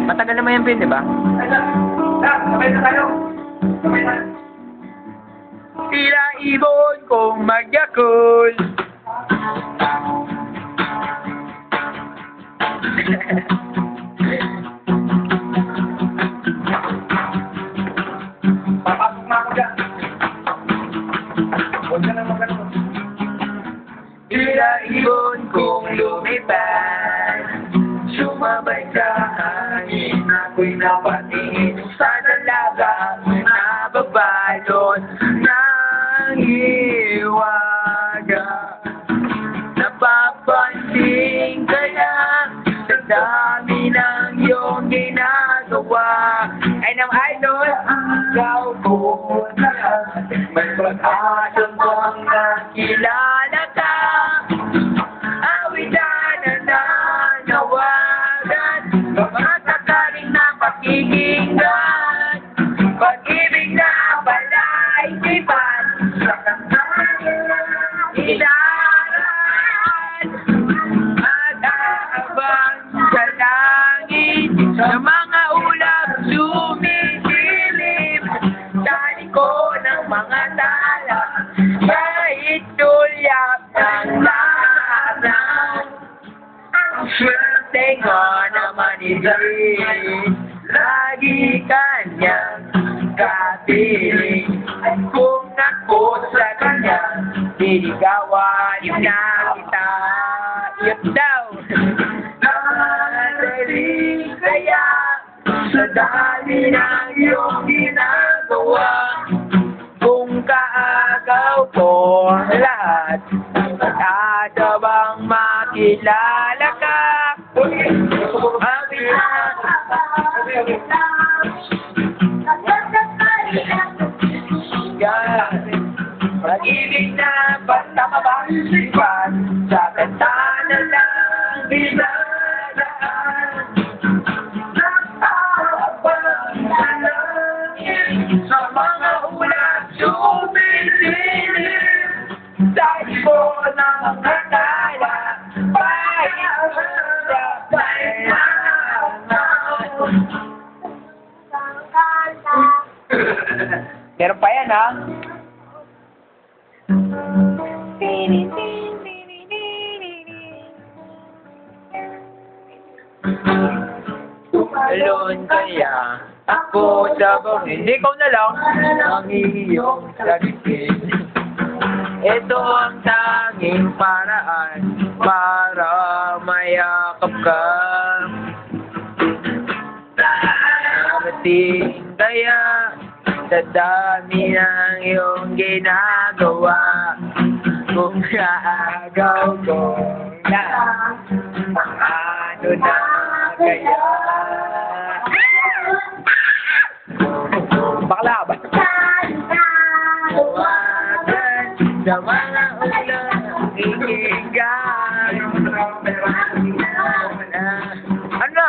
Matagal naman yung pin, di ba? Sabay na tayo. Sabay na. Tila ibon kong magyakol. Papasok na ako dyan. Huwag ka na magano. Tila ibon kong lumipad, sumabay sa hangin, ako'y napatingin sa dalagang nababalot ng hiwaga. Napapansin kaya sa dami ng iyong ginagawa, ay ng idol ang ikaw ko lahat. May pag-asang kong nakilala ka, awitan na nanawagan, mga sakaling na pakikinggan, pag-ibig na pala'y iban, sa kanang inaran, at aabang sa langit, sa mga ulap sumisilip, sa likod ng mga tala, kahit tulyap ng lanang. Ang swerte nga naman isin, lagi kanyang kapiling. Kung ako sa kanya, niligawan na kita. Iyot daw! Nadali kaya sa dami ng iyong ginagawa, kung kaagaw ko lahat, at bang makilala ka? Pag-ibig na basta mabasipan, sa kanta na lang binadaan. Nakakapang salangin, sa mga ulap sumisilip, dahil ko na mga tala, meron pa yan, ha? Alone kaya ako sa bangin. Hindi, ikaw na lang ang iyong sabihin. Ito ang tanging paraan para mayakap ka. Narating kaya sa dami ng iyong ginagawa, kung kaagaw ko na, ano na kaya? Bakla ba? Sa mga ulang ikigan. Ano?